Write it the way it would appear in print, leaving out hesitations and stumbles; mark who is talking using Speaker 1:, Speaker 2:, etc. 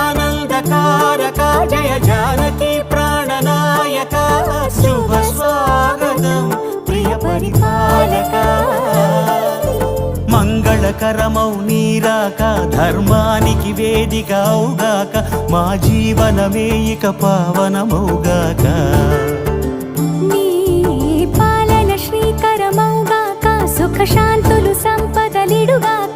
Speaker 1: జగదానందకారక జయ జానకి ప్రాణనాయక శుభ స్వాగతం ప్రియ పరిపాలక మంగళకరమౌ నీరాక ధర్మానికి వేదిక అవుగాక మా జీవనమే ఇక పావనమౌగాక
Speaker 2: నీ పాలన శ్రీకరమౌగాక సుఖ శాంతులు సంపదలిడుగాక